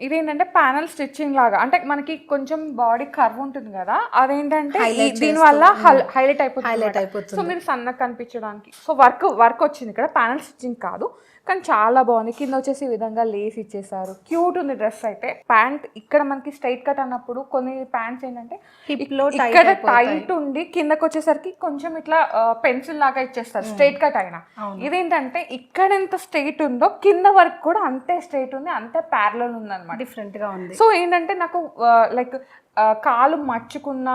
ఇదేంటంటే panel stitching లాగా, అంటే మనకి కొంచెం బాడీ కర్వ్ ఉంటుంది కదా, అదేంటంటే దీని వల్ల హైలైట్ అయిపోతుంది. సో మీరు సన్నగా కనిపించడానికి సో వర్క్ వచ్చింది ఇక్కడ, ప్యానల్ స్టిచ్చింగ్ కాదు కానీ చాలా బాగుంది. కింద వచ్చేసి ఈ విధంగా లేస్ ఇచ్చేసారు, క్యూట్ ఉంది డ్రెస్ అయితే. ప్యాంట్ ఇక్కడ మనకి స్ట్రైట్ కట్ అన్నప్పుడు కొన్ని ప్యాంట్స్ ఏంటంటే ఇక్కడ టైట్ ఉండి కిందకి వచ్చేసరికి కొంచెం ఇట్లా పెన్సిల్ లాగా ఇచ్చేస్తారు స్ట్రైట్ కట్ అయినా. ఇదేంటంటే ఇక్కడ ఎంత స్ట్రైట్ ఉందో కింద వరకు కూడా అంతే స్ట్రైట్ ఉంది, అంతే ప్యారలల్ ఉంది అనమాట, డిఫరెంట్ గా ఉంది. సో ఏంటంటే నాకు లైక్ కాలు మర్చుకున్న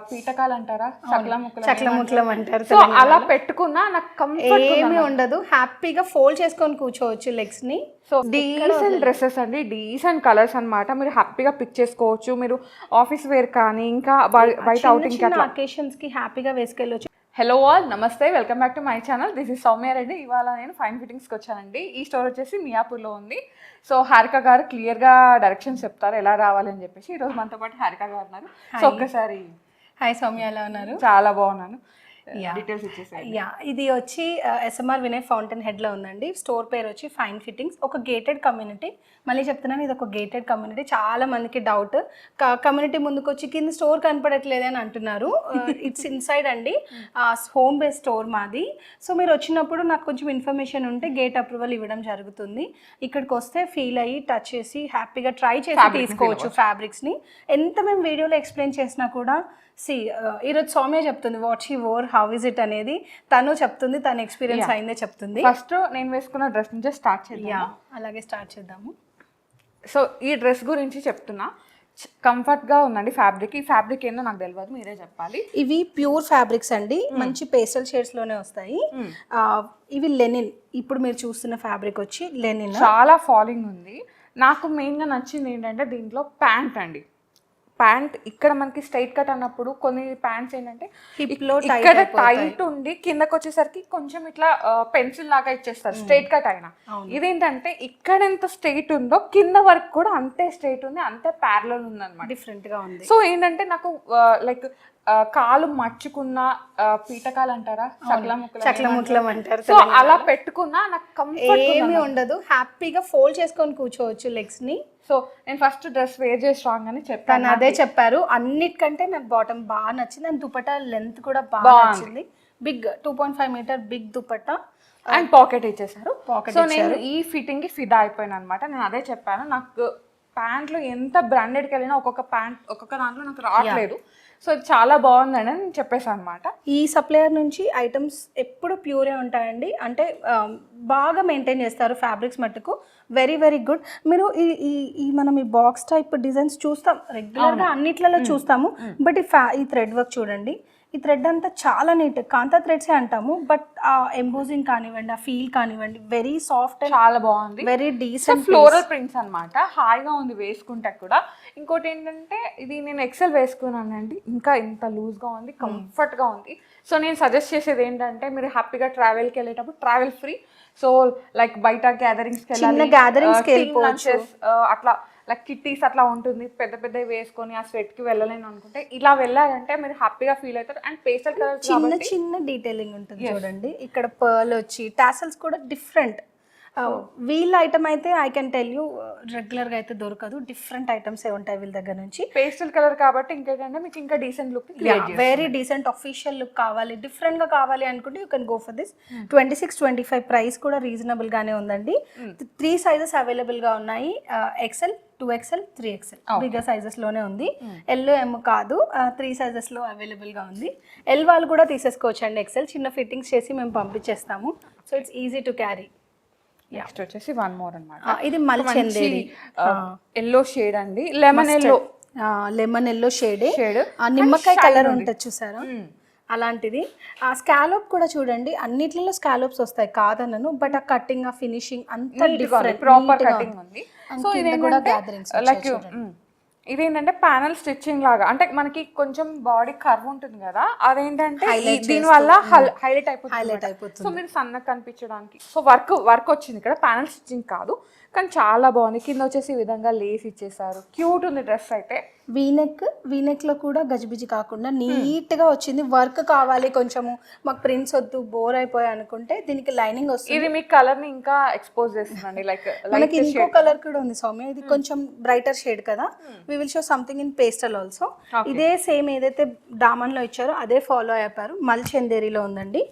పీటకాలు అంటారా, చక్లముక్లం అంటారు, సో అలా పెట్టుకున్నా నాకు కంఫర్ట్ ఏమీ ఉండదు, హ్యాపీగా ఫోల్డ్ చేసుకొని కూర్చోవచ్చు లెగ్స్ ని. సో డీసెంట్ డ్రెస్సెస్ అండి, డీసెంట్ కలర్స్ అన్నమాట, మీరు హ్యాపీగా పిక్ చేసుకోవచ్చు. మీరు ఆఫీస్ వేర్ కానీ ఇంకా బయట అవుటింగ్ అకేషన్స్ కి హ్యాపీగా వేసుకెళ్ళొచ్చు. హలో ఆల్, నమస్తే, welcome back to my channel. This is Soumya Reddy. ఇవాళ నేను ఫైన్ ఫిట్టింగ్స్కి వచ్చానండి. ఈ స్టోర్ వచ్చేసి మియాపూర్లో ఉంది. సో హారిక గారు క్లియర్గా డైరెక్షన్స్ చెప్తారు ఎలా రావాలి అని చెప్పేసి. ఈరోజు మనతో పాటు హారిక గారు ఉన్నారు. సో ఒక్కసారి హాయ్ సౌమ్య, ఎలా ఉన్నారు? చాలా బాగున్నాను. డీటెయిల్స్ ఇచ్చేసాయి. ఇది వచ్చి ఎస్ఎంఆర్ వినయ్ ఫౌంటైన్ హెడ్ లో ఉందండి. స్టోర్ పేరు వచ్చి ఫైన్ ఫిట్టింగ్స్. ఒక గేటెడ్ కమ్యూనిటీ, మళ్ళీ చెప్తున్నాను ఇది ఒక గేటెడ్ కమ్యూనిటీ. చాలా మందికి డౌట్, కమ్యూనిటీ ముందుకు వచ్చి కింద స్టోర్ కనపడట్లేదు అని అంటున్నారు. ఇట్స్ ఇన్సైడ్ అండి, హోమ్ బేస్ స్టోర్ మాది. సో మీరు వచ్చినప్పుడు నాకు కొంచెం ఇన్ఫర్మేషన్ ఉంటే గేట్ అప్రూవల్ ఇవ్వడం జరుగుతుంది. ఇక్కడికి వస్తే ఫీల్ అయ్యి టచ్ చేసి హ్యాపీగా ట్రై చేసి తీసుకోవచ్చు ఫ్యాబ్రిక్స్ని. ఎంత మేము వీడియోలో ఎక్స్ప్లెయిన్ చేసినా కూడా ఈరోజు సౌమ్య చెప్తుంది what she wore, how is it అనేది తను చెప్తుంది, తన ఎక్స్పీరియన్స్ అయిందే చెప్తుంది. ఫస్ట్ నేను వేసుకున్న డ్రెస్ నుంచే స్టార్ట్ చేద్దాం. అలాగే స్టార్ట్ చేద్దాము. సో ఈ డ్రెస్ గురించి చెప్తున్నా, కంఫర్ట్గా ఉందండి. ఫ్యాబ్రిక్, ఈ ఫ్యాబ్రిక్ ఏందో నాకు తెలియదు, మీరే చెప్పాలి. ఇవి ప్యూర్ ఫ్యాబ్రిక్స్ అండి, మంచి పేస్టల్ షేడ్స్ లోనే వస్తాయి. ఇవి లెనిన్, ఇప్పుడు మీరు చూస్తున్న ఫ్యాబ్రిక్ వచ్చి లెనిన్. చాలా ఫాలింగ్ ఉంది. నాకు మెయిన్గా నచ్చింది ఏంటంటే దీంట్లో ప్యాంట్ అండి. ప్యాంట్ ఇక్కడ మనకి స్ట్రైట్ కట్ అన్నప్పుడు కొన్ని ప్యాంట్స్ ఏంటంటే ఇక్కడ టైట్ ఉండి కిందకి వచ్చేసరికి కొంచెం ఇట్లా పెన్సిల్ లాగా ఇచ్చేస్తారు స్ట్రైట్ కట్ అయినా. ఇదేంటంటే ఇక్కడ ఎంత స్ట్రైట్ ఉందో కింద వరకు కూడా అంతే స్ట్రైట్ ఉంది, అంతే ప్యారలల్ ఉంది అనమాట, డిఫరెంట్ గా ఉంది. సో ఏంటంటే నాకు లైక్ కాలు మర్చుకున్న పీటకాలు అంటారా, చక్లముక్లం అంటారు, సో అలా పెట్టుకున్నా నాకు కంఫర్ట్ ఏమీ ఉండదు, హ్యాపీగా ఫోల్డ్ చేసుకొని కూర్చోవచ్చు లెగ్స్ ని. సో నేను ఫస్ట్ డ్రెస్ వేర్ చేసి రాంగ్ అని చెప్పాను, అదే చెప్పారు. అన్నిటికంటే నాకు బాటమ్ బాగా నచ్చింది, అండ్ దుపట్టా లెంత్ కూడా బాగా నచ్చింది. Big 2.5 metre big dupatta and pocket ఇచ్చేసారు. సో నేను ఈ ఫిట్టింగ్ కి ఫిదా అయిపోయాను అనమాట. నేను అదే చెప్పాను, నాకు ప్యాంట్లు ఎంత బ్రాండెడ్కి వెళ్ళినా ఒక్కొక్క ప్యాంట్ ఒక్కొక్క దాంట్లో నాకు రావట్లేదు, సో ఇది చాలా బాగుందని నేను చెప్పేసాను అనమాట. ఈ సప్లయర్ నుంచి ఐటమ్స్ ఎప్పుడు ప్యూరే ఉంటాయండి, అంటే బాగా మెయింటైన్ చేస్తారు ఫ్యాబ్రిక్స్ మట్టుకు. Very very good. మీరు ఈ మనం ఈ బాక్స్ టైప్ డిజైన్స్ చూస్తాం రెగ్యులర్గా, అన్నిట్లలో చూస్తాము, బట్ ఈ థ్రెడ్ వర్క్ చూడండి. ఈ థ్రెడ్ అంతా చాలా నీట్, కాంతా థ్రెడ్సే అంటాము, బట్ ఆ ఎంబోజింగ్ కానివ్వండి, ఆ ఫీల్ కానివ్వండి, వెరీ సాఫ్ట్, చాలా బాగుంది, వెరీ డీసెంట్ ఫ్లోరల్ ప్రింట్స్ అనమాట. హాయిగా ఉంది వేసుకుంటే కూడా. ఇంకోటి ఏంటంటే ఇది నేను ఎక్సెల్ వేసుకున్నానండి, ఇంకా ఇంత లూజ్గా ఉంది, కంఫర్ట్గా ఉంది. సో నేను సజెస్ట్ చేసేది ఏంటంటే మీరు హ్యాపీగా ట్రావెల్కి వెళ్ళేటప్పుడు, ట్రావెల్ ఫ్రీ, సో లైక్ బయట గ్యాదరింగ్స్కి వెళ్ళాలి, అట్లా లైక్ కిట్టీస్ అట్లా ఉంటుంది, పెద్ద పెద్దవి వేసుకొని ఆ స్వెట్కి వెళ్ళలేను అనుకుంటే ఇలా వెళ్ళాలంటే మీరు హ్యాపీగా ఫీల్ అవుతారు. అండ్ పేస్టల్ కలర్ చిన్న చిన్న డీటెయిలింగ్ ఉంటుంది చూడండి. ఇక్కడ పర్ల్ వచ్చి టాసల్స్ కూడా డిఫరెంట్. వీళ్ళ ఐటమ్ అయితే ఐ కెన్ టెల్ యూ రెగ్యులర్గా అయితే దొరకదు, డిఫరెంట్ ఐటమ్స్ ఏ ఉంటాయి వీళ్ళ దగ్గర నుంచి. పేస్టల్ కలర్ కాబట్టి ఇంకేంటంటే మీకు ఇంకా decent look, very decent official look కావాలి, డిఫరెంట్గా కావాలి అనుకుంటే you can go for this. 26-25 price కూడా రీజనబుల్గానే ఉందండి. 3 సైజెస్ అవైలబుల్గా ఉన్నాయి, XL, 2XL, 3XL బిగ్గర్ సైజెస్లోనే ఉంది. ఎల్ ఎమ్ కాదు, 3 సైజెస్లో అవైలబుల్గా ఉంది. ఎల్ వాళ్ళు కూడా తీసేసుకోవచ్చు అండి. XL చిన్న ఫిట్టింగ్స్ చేసి మేము పంపించేస్తాము, so it's easy to carry. Next వచ్చేసి వన్ మోర్ అన్నమాట. ఇది మల్చెందేరి ఎల్లో షేడ్ అండి, లెమన్ ఎల్లో షేడ్, నిమ్మకాయ కలర్ ఉంటుంది చూసారా, అలాంటిది. ఆ స్కాలోప్ కూడా చూడండి, అన్నిట్లలో స్కాలోప్స్ వస్తాయి కాదనను, బట్ ఆ కటింగ్, ఆ ఫినిషింగ్ అంతా డిఫరెంట్, ప్రాపర్ కటింగ్ ఉంది. సో ఇది కూడా గ్యాదరింగ్స్ లైక్ ఇదేంటంటే ప్యానల్ స్టిచ్చింగ్ లాగా, అంటే మనకి కొంచెం బాడీ కర్వ్ ఉంటుంది కదా, అదేంటంటే దీని వల్ల హైలైట్ అయిపోతుంది. సో మీరు సన్నగా కనిపించడానికి, సో వర్క్ వచ్చింది ఇక్కడ, ప్యానల్ స్టిచ్చింగ్ కాదు కానీ చాలా బాగుంది. కింద వచ్చేసి ఈ విధంగా లేస్ ఇచ్చేసారు. క్యూట్ ఉంది డ్రెస్ అయితే. వీనెక్ లో కూడా గజిబిజి కాకుండా నీట్ గా వచ్చింది. వర్క్ కావాలి కొంచెము, మాకు ప్రింట్స్ వద్దు, బోర్ అయిపోయాయి అనుకుంటే దీనికి లైనింగ్ వస్తుంది. ఇది మీ కలర్ ని ఇంకా ఎక్స్పోజ్ చేస్తుందండి. లైక్ మనకి ఇంకో కలర్ కూడా ఉంది సౌమ్య, ఇది కొంచెం బ్రైటర్ షేడ్ కదా. We will show something in pastel also. ఇదే సేమ్ ఏదైతే దామన్ లో ఇచ్చారో అదే ఫాలో అయిపోయారు. మల్ చందేరిలో ఉందండి.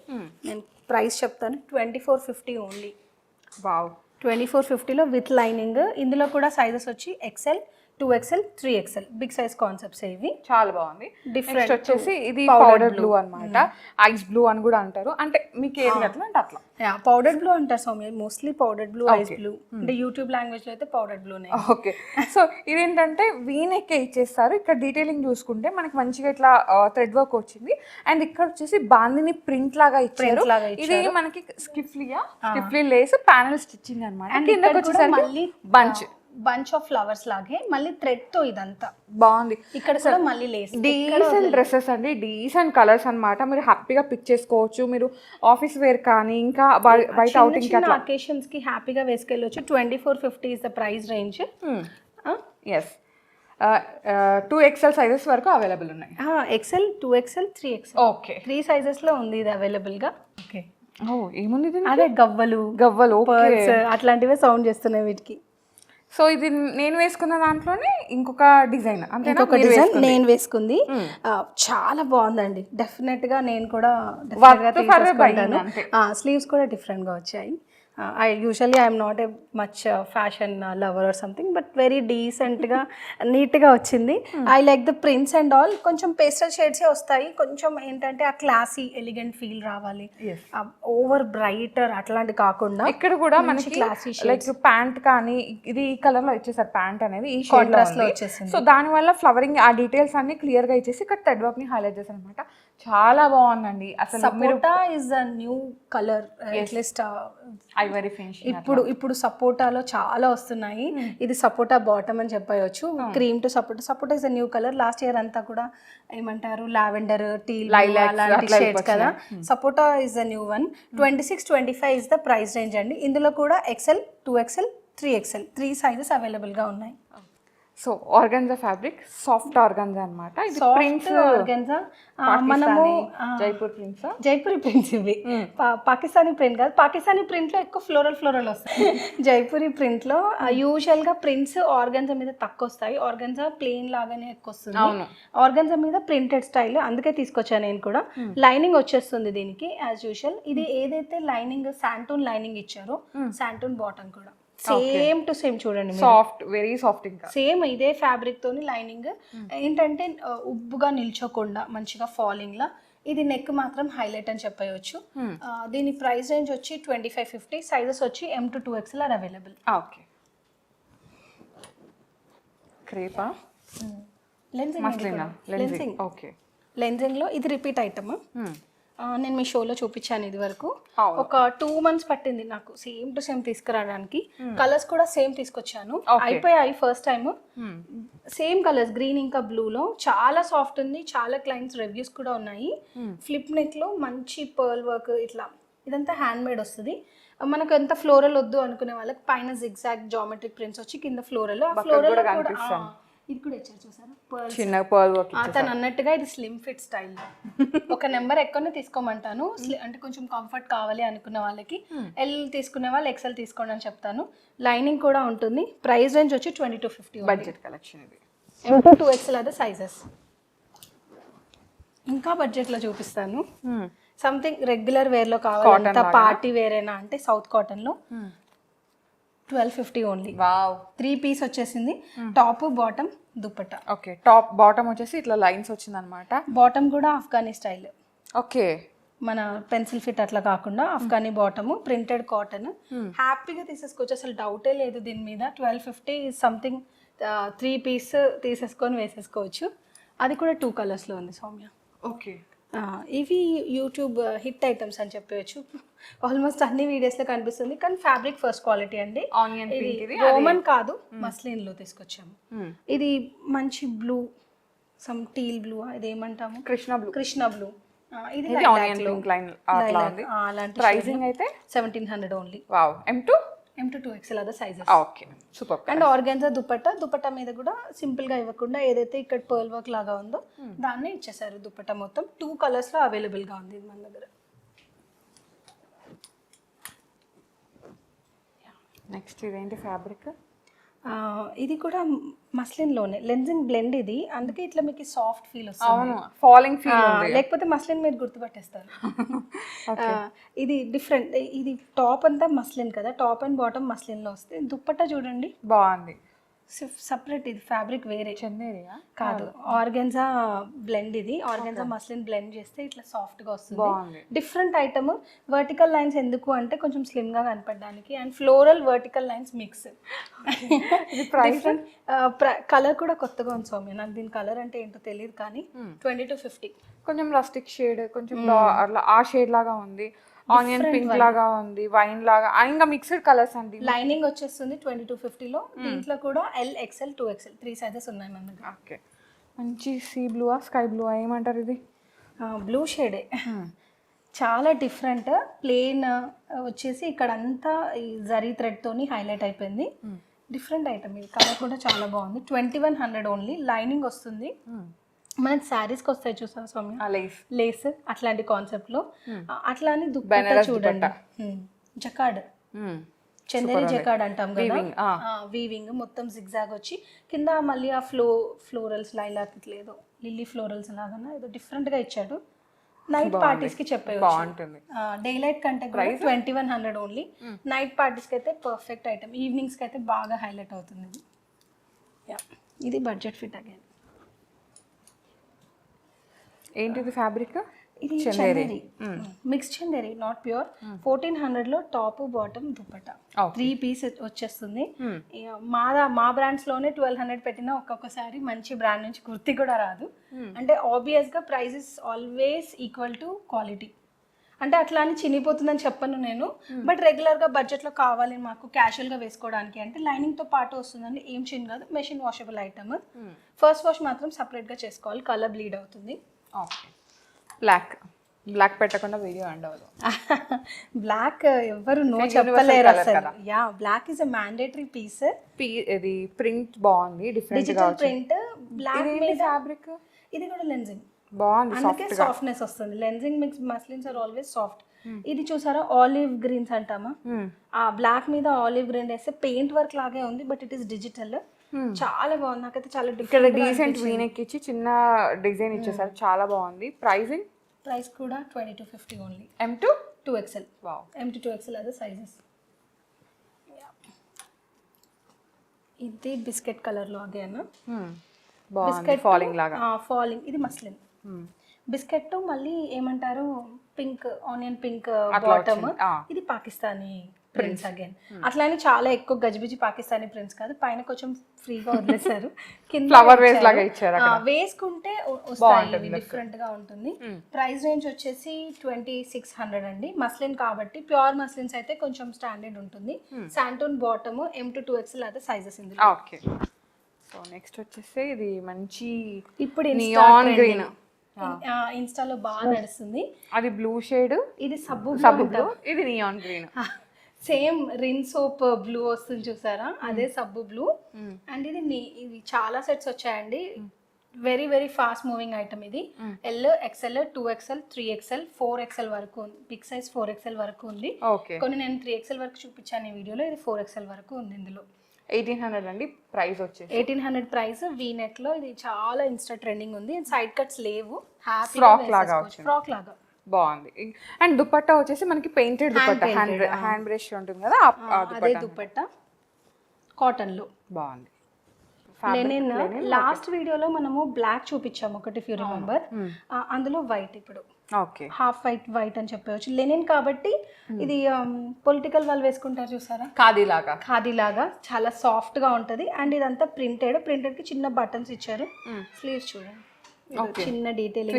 నేను ప్రైస్ చెప్తాను, 2450 ఓన్లీ. వావ్, 2450లో విత్ లైనింగ్. ఇందులో కూడా సైజెస్ వచ్చి XL, 2XL, 3XL big size concepts ఇవి. చాలా బాగుంది. డిఫరెంట్ వచ్చేసి ఇది పౌడర్ బ్లూ అన్నమాట. ఐస్ బ్లూ అని కూడా అంటారు. అంటే మీకు ఏది అట్లా అంటే అట్లా. పౌడర్ బ్లూ అంటారు Soumya, mostly powder blue, ice blue. అంటే యూట్యూబ్ లాంగ్వేజ్ లో అయితే పౌడర్ బ్లూనే. ఓకే, సో ఇదేంటంటే వీనెక్ ఇచ్చేస్తారు. ఇక్కడ డీటెయిలింగ్ చూసుకుంటే మనకి మంచిగా ఇట్లా థ్రెడ్ వర్క్ వచ్చింది. అండ్ ఇక్కడ వచ్చేసి బాందిని ప్రింట్ లాగా ఇచ్చారు. ఇది మనకి స్కిఫ్లీ లేస్ ప్యానెల్ స్టిచ్చింగ్ అనమాట. కిందకి వచ్చేసరికి బంచ్ ఆఫ్ ఫ్లవర్స్ లాగే మళ్ళీ థ్రెడ్ తో ఇదంతా బాగుంది. ఇక్కడ కూడా మళ్ళీ లేస్. డీసెంట్ డ్రెస్సెస్ అండి, డీసెంట్ కలర్స్ అన్నమాట. మీరు హ్యాపీగా పిక్ చేసుకోవచ్చు. మీరు ఆఫీస్ వేర్ కానీ ఇంకా బయట అవుటింగ్ కి అకేషన్స్ కి హ్యాపీగా వేసుకెళ్ళొచ్చు. 2450 is the price range. Yes, 2XL sizes వరకు అవైలబుల్ ఉన్నాయి. XL, 2XL, 3XL. Okay, 3 sizes లో ఉంది ఇది అవైలబుల్ గా. ఓకే, ఏముంది అదే గవ్వలు పర్ల్స్ అట్లాంటివే సౌండ్ చేస్తున్నాయి వీటికి. సో ఇది నేను వేసుకున్న దాంట్లోనే ఇంకొక డిజైన్, ఇంకొక డిజైన్ నేను వేసుకుంది. చాలా బాగుందండి. డెఫినెట్ గా నేను కూడా స్లీవ్స్ కూడా డిఫరెంట్ గా వచ్చాయి. I'm not a much fashion lover or something, but very డీసెంట్గా నీట్గా వచ్చింది. I like the prints and all. కొంచెం పేస్టల్ షేడ్సే వస్తాయి. కొంచెం ఏంటంటే ఆ క్లాసీ ఎలిగెంట్ ఫీల్ రావాలి. ఓవర్ బ్రైటర్ అట్లాంటి కాకుండా ఇక్కడ కూడా మనకి క్లాసీ లైక్ ప్యాంట్ కానీ ఇది ఈ కలర్ లో ఇచ్చేసారు. ప్యాంట్ అనేది ఈ షేడ్ లో వచ్చేసింది. సో దాని వల్ల ఫ్లవరింగ్ ఆ డీటెయిల్స్ అన్ని క్లియర్ గా ఇచ్చేసి ఇక్కడ థ్రెడ్ వర్క్ ని హైలైట్ చేశారు అనమాట. చాలా బాగుందండి. అసలు sapota is a new colour. At least ivory finish ఇప్పుడు సపోటాలో చాలా వస్తున్నాయి. ఇది సపోటా బాటమ్ అని చెప్పవచ్చు. Cream to sapota is a new colour. Last year అంతా కూడా ఏమంటారు లావెండర్, టీల్, అలాంటి షేడ్స్ కదా. Sapota is a new one. 2625 is the price range అండి. ఇందులో కూడా XL, 2XL, 3XL 3 sizes available గా ఉన్నాయి. So organza fabric, soft organza అన్నమాట. ఇది ప్రింట్స్ ఆర్గాన్జా. మనము జైపూరి ప్రింట్స్ ఇవి. పాకిస్తానీ ప్రింట్ కాదు. పాకిస్తానీ ప్రింట్ లో ఎక్కువ ఫ్లోరల్ వస్తాయి. జైపూరి ప్రింట్ లో యూజువల్ గా ప్రింట్స్ ఆర్గాన్జా మీద తక్కువ వస్తాయి. ఆర్గాన్జా ప్లెయిన్ లాగానే ఎక్కువ వస్తుంది. ఆర్గాన్జా మీద ప్రింటెడ్ స్టైల్, అందుకే తీసుకొచ్చాను నేను కూడా. లైనింగ్ వచ్చేస్తుంది దీనికి యాజ్ యూజువల్. ఇది ఏదైతే లైనింగ్ శాంటూన్ లైనింగ్ ఇచ్చారో శాంటూన్ బాటమ్ కూడా సేమ్ టు సేమ్ చూడండి. Soft, very soft. ఇంకా సేమ్ ఇదే ఫ్యాబ్రిక్ తోని లైనింగ్. ఏంటంటే ఉబ్బుగా నిల్చోకుండా మంచిగా ఫాలింగ్ లా. ఇది నెక్ మాత్రం హైలైట్ అని చెప్పవచ్చు. దీని ప్రైస్ రేంజ్ వచ్చి 2550. సైజెస్ వచ్చి M to 2XL are available. Okay, క్రేపా లెన్సింగ్ లో ఇది రిపీట్ ఐటమ్. నేను మీ షోలో చూపించాను ఇది వరకు. ఒక 2 months పట్టింది నాకు సేమ్ టు సేమ్ తీసుకురావడానికి. కలర్స్ కూడా సేమ్ తీసుకొచ్చాను. అయిపోయాయి first time. Same colours green ఇంకా బ్లూ లో. చాలా సాఫ్ట్ ఉంది. చాలా క్లయింట్స్ రివ్యూస్ కూడా ఉన్నాయి. ఫ్లిప్ నెక్ లో మంచి పర్ల్ వర్క్ ఇట్లా ఇదంతా హ్యాండ్ మేడ్ వస్తుంది. మనకు ఎంత ఫ్లోరల్ వద్దు అనుకునే వాళ్ళకి పైన జిగ్జాగ్ జామెట్రిక్ ప్రింట్స్ వచ్చి కింద ఫ్లోరల్. ఆ ఫ్లోరల్ కూడా ఇది కూడా ఇచ్చారు చూసారా, చిన్న పర్ల్ వర్క్. అతను అన్నట్టుగా ఇది స్లిమ్ ఫిట్ స్టైల్. ఒక నెంబర్ ఎక్కువనే తీసుకోమంటాను. అంటే కొంచెం కంఫర్ట్ కావాలి అనుకున్న వాళ్ళకి. L తీసుకునే వాళ్ళు XL తీసుకోండి అని చెప్తాను. లైనింగ్ కూడా ఉంటుంది. ప్రైస్ రేంజ్ వచ్చి 2250. బడ్జెట్ కలెక్షన్ ఇది. M to 2XL అదే సైజెస్. ఇంకా బడ్జెట్ లో చూపిస్తాను. సంథింగ్ రెగ్యులర్ వేర్ లో కావాలి, పార్టీ వేర్ అయినా అంటే సౌత్ కాటన్ లో 1250 ఓన్లీ. వావ్, 3 పీస్ వచ్చేసింది. Top, bottom, dupatta. Okay, top bottom వచ్చేసి ఇట్లా లైన్స్ వచ్చింది అనమాట. బాటమ్ కూడా ఆఫ్ఘనీ స్టైల్. ఓకే, మన పెన్సిల్ ఫిట్ అట్లా కాకుండా ఆఫ్ఘనీ బాటమ్, ప్రింటెడ్ కాటన్. హ్యాపీగా తీసేసుకోవచ్చు, అసలు డౌటే లేదు దీని మీద. 1250 సంథింగ్ 3 పీస్ తీసేసుకొని వేసేసుకోవచ్చు. అది కూడా 2 కలర్స్ లో ఉంది సౌమ్య. ఓకే, ఇవి యూట్యూబ్ హిట్ ఐటమ్స్ అని చెప్పవచ్చు. ఆల్మోస్ట్ అన్ని వీడియోస్ లో కనిపిస్తుంది. కానీ ఫ్యాబ్రిక్ ఫస్ట్ క్వాలిటీ అండి. ఇది రోమన్ కాదు, మస్లిన్ లో తీసుకొచ్చాము. ఇది మంచి బ్లూ, సమ్ టీల్ బ్లూ, ఇది ఏమంటాము, కృష్ణ బ్లూ. ఇది ఆనియన్ పింక్ లైన్ అట్లా ఉంది. అలాంటి ప్రైసింగ్ అయితే 1700 only. Wow, M to M to 2XL అదే sizes. Okay super. And organza dupatta మీద కూడా సింపుల్ గా ఇవ్వకుండా ఏదైతే ఇక్కడ పర్ల్ వర్క్ లాగా ఉందో దాన్నే ఇచ్చేసారు. దుపట్టా మొత్తం 2 కలర్స్ లో అవైలబుల్ గా ఉంది మన దగ్గర. నెక్స్ట్ ఇదేంటి ఫ్యాబ్రిక్? ఇది కూడా మస్లిన్ లోనే లెన్జింగ్ బ్లెండ్ ఇది, అందుకే ఇట్లా మీకు సాఫ్ట్ ఫీల్ వస్తుంది. అవును, ఫాలింగ్ ఫీల్ ఉంది. లేకపోతే మస్లిన్ మీరు గుర్తుపట్టేస్తారు. ఇది డిఫరెంట్. ఇది టాప్ అంతా మస్లిన్ కదా, టాప్ అండ్ బాటమ్ మస్లిన్ లో వస్తే దుపట్టా చూడండి బాగుంది. సపరేట్. ఇది ఫ్యాబ్రిక్ వేరే, చందేరియా కాదు, ఆర్గెన్జా బ్లెండ్. ఇది ఆర్గెన్జా మస్లిన్ బ్లెండ్ చేస్తే ఇట్లా సాఫ్ట్ గా వస్తుంది. Different item. వర్టికల్ లైన్స్ ఎందుకు అంటే కొంచెం స్లిమ్ గా కనపడడానికి, and floral vertical lines mix. Colour కూడా కొత్తగా ఉంది సౌమ్య, నాకు దీని కలర్ అంటే ఏంటో తెలియదు కానీ 20 to 50. కొంచెం రస్టిక్ షేడ్, కొంచెం అట్లా ఆ షేడ్ లాగా ఉంది. ఆనియన్ పింక్ లాగా ఉంది, వైన్ లాగా, ఇంకా మిక్స్డ్ కలర్స్ అండి. లైనింగ్ వచ్చేస్తుంది 20 to 50 లో. దీంట్లో కూడా L, XL, 2XL 3 సైజెస్ ఉన్నాయి మన దగ్గర. ఓకే, మంచి సీ బ్లూ స్కై బ్లూ ఏమంటారు ఇది? బ్లూ షేడే. చాలా డిఫరెంట్. ప్లేన్ వచ్చేసి ఇక్కడ అంతా ఈ జరీ థ్రెడ్ తోని హైలైట్ అయిపోయింది. Different item. ఇది కలర్ కూడా చాలా బాగుంది. 2100 ఓన్లీ. లైనింగ్ వస్తుంది. మనకి శారీస్కి వస్తాయి చూసాం సౌమ్య, లేస్ అట్లాంటి కాన్సెప్ట్ లో. అట్లా అని దుపట్టా చూడండి, జకార్డ్, చందేరి జకార్డ్ అంటాం కదా, వీవింగ్ మొత్తం జిగ్జాగ్ వచ్చి కింద మళ్ళీ ఆ ఫ్లోరల్స్ లైలాక్ ఇట్లేదో లిల్లీ ఫ్లోరల్స్ లాగా ఏదో డిఫరెంట్ గా ఇచ్చాడు. నైట్ పార్టీస్ కి చెప్పేవాళ్ళు. డే లైట్ కంటే కూడా 2100 ఓన్లీ. నైట్ పార్టీస్ కి అయితే పర్ఫెక్ట్ ఐటమ్. ఈవినింగ్స్ కి అయితే బాగా హైలైట్ అవుతుంది ఇది. ఇది బడ్జెట్ ఫిట్ అగైన్. ఏంటిది ఫ్యాబ్రిక్? ఇది Chanderi, mix Chanderi, not pure. 1400 లో టాప్ బాటమ్ దుపట్టా 3 పీస్ వచ్చేస్తుంది. మా బ్రాండ్స్ లోనే 1200 పెట్టినా ఒక్కొక్కసారి మంచి బ్రాండ్ నుంచి కుర్తి కూడా రాదు. అంటే ఆబ్వియస్ గా price is always equal to quality. అంటే అట్లా అని చినిగిపోతుందని చెప్పను నేను, బట్ రెగ్యులర్ గా బడ్జెట్ లో కావాలి మాకు క్యాషువల్ గా వేసుకోవడానికి అంటే లైనింగ్ తో పాటు వస్తుందండి. ఏం చిన్న కాదు, machine washable item. First wash మాత్రం సపరేట్ గా చేసుకోవాలి, కలర్ బ్లీడ్ అవుతుంది. బ్లాక్ పెట్టకుండా వీడియో ఎండ్ అవ్వదు. బ్లాక్ ఎవరు నో చెప్పలేరు అసలు. Yeah, black is a mandatory piece. ఇది ప్రింట్ బాగుంది, డిఫరెంట్ గా ప్రింట్. బ్లాక్ మీద ఫ్యాబ్రిక్. ఇది కూడా లెన్జింగ్ బాగుంది, అందుకే సాఫ్ట్నెస్ వస్తుంది. Lenzing mix muslins are always soft. ఇది చూసారా ఆలివ్ గ్రీన్స్ అంటామా, ఆ బ్లాక్ మీద ఆలివ్ గ్రీన్ వేస్తే పెయింట్ వర్క్ లాగే ఉంది, బట్ ఇట్ ఈస్ డిజిటల్. చాలా బాగుంది. నాకైతే చాలా ఇక్కడ డీసెంట్ వీనెక్ ఇచ్చి చిన్న డిజైన్ ఇచ్చేసారు, చాలా బాగుంది. ప్రైస్ కూడా 20 to 50 only. M to 2XL. Wow, M to 2XL అదే సైజెస్. ఇది బిస్కెట్ కలర్ లో అగైన్ బిస్కెట్ ఫాలింగ్ లాగా. ఫాలింగ్. ఇది మస్లిన్ బిస్కెట్, మళ్ళీ ఏమంటారు పింక్, ఆనియన్ పింక్ బాటమ్. ఇది పాకిస్తానీ ప్రింట్స్ అగైన్. అట్లానే చాలా ఎక్కువ గజిబిజి పాకిస్తానీ ప్రింట్స్ కాదు, పైన కొంచెం ఫ్రీగా వదిలేసారు, కింద ఫ్లవర్ వేస్ లాగా ఇచ్చారు. వేసుకుంటే వస్తాయి, డిఫరెంట్ గా ఉంటుంది. ప్రైస్ రేంజ్ వచ్చేసి 2600 అండి. మస్లిన్ కాబట్టి, ప్యూర్ మస్లిన్స్ అయితే కొంచెం స్టాండర్డ్ ఉంటుంది. Shantoon bottom, M to 2XL అదే సైజెస్ ఇందులో. ఓకే, సో నెక్స్ట్ వచ్చేసి ఇది మంచి ఇప్పుడు నియాన్ గ్రీన్, ఇన్స్టాలో బాగా నడుస్తుంది. అది బ్లూ షేడ్, ఇది సబ్బు బ్లూ, ఇది neon green. Same Rin soap blue వస్తుంది చూసారా, అదే సబ్బు బ్లూ. అండ్ ఇది చాలా సెట్స్ వచ్చాయండి. Very very fast moving item ఇది. L, XL, 2XL, 3XL, 4XL వరకు ఉంది. బిగ్ సైజ్ 4XL వరకు ఉంది. కొన్ని నేను 3XL వరకు చూపించాను ఈ వీడియోలో, ఇది 4XL వరకు ఉంది ఇందులో. 1800 అండి ప్రైస్ వచ్చేసి. 1800 ప్రైస్. వీ నెక్ లో ఇది చాలా ఇన్స్టా ట్రెండింగ్ ఉంది. సైడ్ కట్స్ లేవు, హ్యాపీ ఫ్రాక్ లాగా, ఫ్రాక్ లాగా బాగుంది. అండ్ దుపట్టా వచ్చేసి మనకి పెయింటెడ్ దుపట్టా, హ్యాండ్ బ్రష్ ఉంటుంది కదా, అదే దుపట్టా కాటన్ లో బాగుంది. లెనిన్. లాస్ట్ వీడియోలో మనము బ్లాక్ చూపించాము ఒకటి, ఇఫ్ యూ రిమెంబర్. అందులో వైట్, ఇప్పుడు హాఫ్ వైట్ అని చెప్పవచ్చు. లెనిన్ కాబట్టి ఇది పొలిటికల్ వాళ్ళు వేసుకుంటారు చూసారా, ఖాదీ లాగా చాలా సాఫ్ట్ గా ఉంటది. అండ్ ఇదంతా ప్రింటెడ్ కి చిన్న బటన్స్ ఇచ్చారు. స్లీవ్స్ చూడండి, చిన్న డీటెయిలింగ్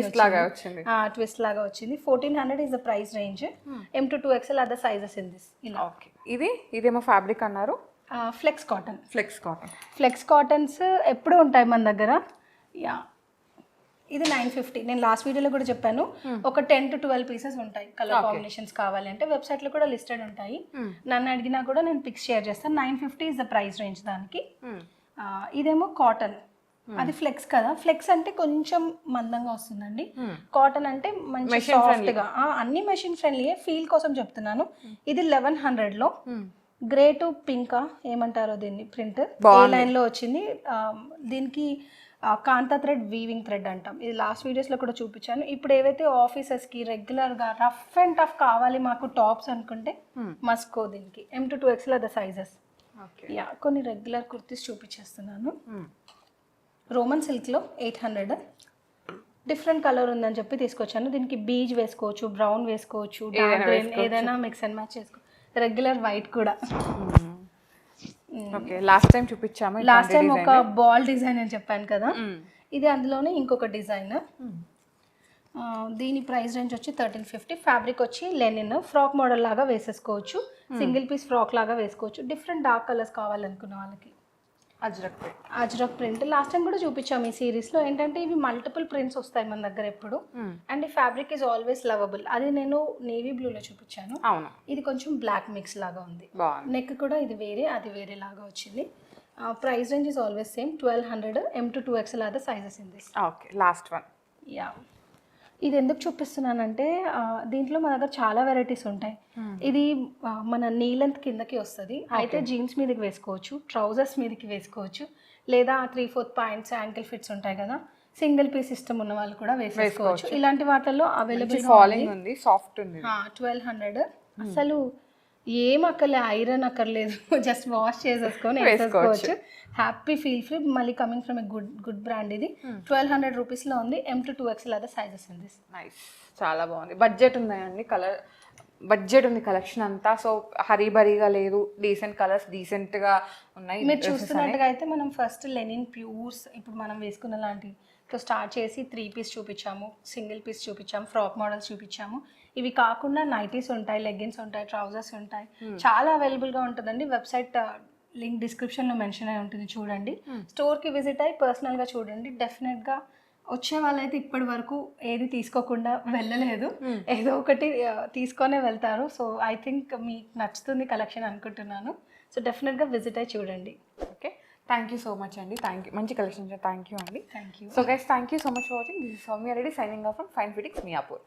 ట్విస్ట్ లాగా వచ్చింది. 1400 is the price range. M to 2XL other sizes in this. ఇదేమో ఫ్యాబ్రిక్ అన్నారు, ఫ్లెక్స్ కాటన్స్ ఎప్పుడు ఉంటాయి మన దగ్గర. యా, ఇది 950. నేను లాస్ట్ వీడియోలో కూడా చెప్పాను ఒక 10 to 12 పీసెస్ ఉంటాయి కలర్ కాంబినేషన్స్ కావాలి అంటే వెబ్సైట్లో కూడా లిస్టెడ్ ఉంటాయి. నన్ను అడిగినా కూడా నేను పిక్స్ షేర్ చేస్తాను. 950 ఇస్ ద ప్రైస్ రేంజ్ దానికి. ఇదేమో కాటన్, అది ఫ్లెక్స్ కదా, ఫ్లెక్స్ అంటే కొంచెం మందంగా వస్తుందండి. కాటన్ అంటే మంచి సాఫ్ట్గా, అన్ని మెషిన్ ఫ్రెండ్లీ, ఫీల్ కోసం చెప్తున్నాను. ఇది 1100లో గ్రే టు పింక్ ఏమంటారో దీన్ని, ప్రింట్ ఏ లైన్లో వచ్చింది. దీనికి కాంతా థ్రెడ్, వీవింగ్ థ్రెడ్ అంటాం. ఇది లాస్ట్ వీడియోస్లో కూడా చూపించాను. ఇప్పుడు ఏవైతే ఆఫీసెస్కి రెగ్యులర్గా రఫ్ అండ్ టఫ్ కావాలి మాకు టాప్స్ అనుకుంటే మస్కో, దీనికి M to 2XL the sizes. Yeah, కొన్ని రెగ్యులర్ కుర్తీస్ చూపించేస్తున్నాను. రోమన్ సిల్క్లో 800, డిఫరెంట్ కలర్ ఉందని చెప్పి తీసుకొచ్చాను. దీనికి బీజ్ వేసుకోవచ్చు, బ్రౌన్ వేసుకోవచ్చు, డార్క్ గ్రీన్, ఏదైనా మిక్స్ అండ్ మ్యాచ్ చేసుకోవచ్చు. రెగ్యులర్ వైట్ కూడా. ఓకే, లాస్ట్ టైం చూపించాము. లాస్ట్ టైం ఒక బాల్ డిజైన్ అని చెప్పాను కదా, ఇది అందులోనే ఇంకొక డిజైన్. దీని ప్రైస్ రేంజ్ వచ్చి 1350. ఫ్యాబ్రిక్ వచ్చి లెనిన్, ఫ్రాక్ మోడల్ లాగా వేసేసుకోవచ్చు, సింగిల్ పీస్ ఫ్రాక్ లాగా వేసుకోవచ్చు. డిఫరెంట్ డార్క్ కలర్స్ కావాలనుకున్న వాళ్ళకి అజ్రక్ ప్రింట్ లాస్ట్ టైం కూడా చూపించాము ఈ సిరీస్లో. ఏంటంటే ఇవి మల్టిపుల్ ప్రింట్స్ వస్తాయి మన దగ్గర ఎప్పుడు, అండ్ ఈ ఫ్యాబ్రిక్ ఈజ్ ఆల్వేస్ లవబుల్. అది నేను నేవీ బ్లూలో చూపించాను, ఇది కొంచెం బ్లాక్ మిక్స్ లాగా ఉంది. నెక్ కూడా ఇది వేరే, అది వేరే లాగా వచ్చింది. Price range is always same, 1200. M to 2XL are the sizes in this. Okay, last one. Yeah, ఇది ఎందుకు చూపిస్తున్నానంటే దీంట్లో మన దగ్గర చాలా వెరైటీస్ ఉంటాయి. ఇది మన నీ లెంత్ కిందకి వస్తుంది, అయితే జీన్స్ మీదకి వేసుకోవచ్చు, ట్రౌజర్స్ మీదకి వేసుకోవచ్చు, లేదా 3/4 పాయింట్స్, యాంకిల్ ఫిట్స్ ఉంటాయి కదా, సింగిల్ పీస్ సిస్టమ్ ఉన్న వాళ్ళు కూడా వేసుకోవచ్చు. ఇలాంటి వాటిల్లో అవైలబుల్ ఉంది, సాఫ్ట్ ఉంది. 1200. అసలు ఏం ఐరన్ అక్కర్లేదు, జస్ట్ వాష్ చేసేసుకొని వేసేసుకోవచ్చు. హ్యాపీ ఫీల్ ఫ్రీ, మళ్ళీ coming from a good brand. ఇది 1200 రూపీస్లో ఉంది. M to 2XL అదే సైజెస్ ఉంది. నైస్, చాలా బాగుంది. బడ్జెట్ ఉన్నాయండి, కలర్ బడ్జెట్ ఉంది కలెక్షన్ అంతా. సో హరీబరీగా లేదు, డీసెంట్ కలర్స్ డీసెంట్గా ఉన్నాయి. మీరు చూస్తున్నట్టుగా అయితే మనం ఫస్ట్ లెనిన్ ప్యూర్స్, ఇప్పుడు మనం వేసుకున్న లాంటి స్టార్ట్ చేసి 3 పీస్ చూపించాము, సింగిల్ పీస్ చూపించాము, ఫ్రాక్ మోడల్స్ చూపించాము. ఇవి కాకుండా నైటీస్ ఉంటాయి, లెగ్గిన్స్ ఉంటాయి, ట్రౌజర్స్ ఉంటాయి, చాలా అవైలబుల్గా ఉంటుందండి. వెబ్సైట్ లింక్ డిస్క్రిప్షన్లో మెన్షన్ అయి ఉంటుంది, చూడండి. స్టోర్కి విజిట్ అయ్యి పర్సనల్గా చూడండి. డెఫినెట్గా వచ్చే వాళ్ళైతే ఇప్పటి వరకు ఏది తీసుకోకుండా వెళ్ళలేదు, ఏదో ఒకటి తీసుకొనే వెళ్తారు. సో ఐ థింక్ మీకు నచ్చుతుంది కలెక్షన్ అనుకుంటున్నాను. సో డెఫినెట్గా విజిట్ అయ్యి చూడండి. Okay, thank you so much అండి. థ్యాంక్ యూ, మంచి కలెక్షన్. థ్యాంక్ యూ అండి. Thank you. So guys, thank you so much for watching. This is Soumya Reddy signing off from Fine Fittings, Miyapur.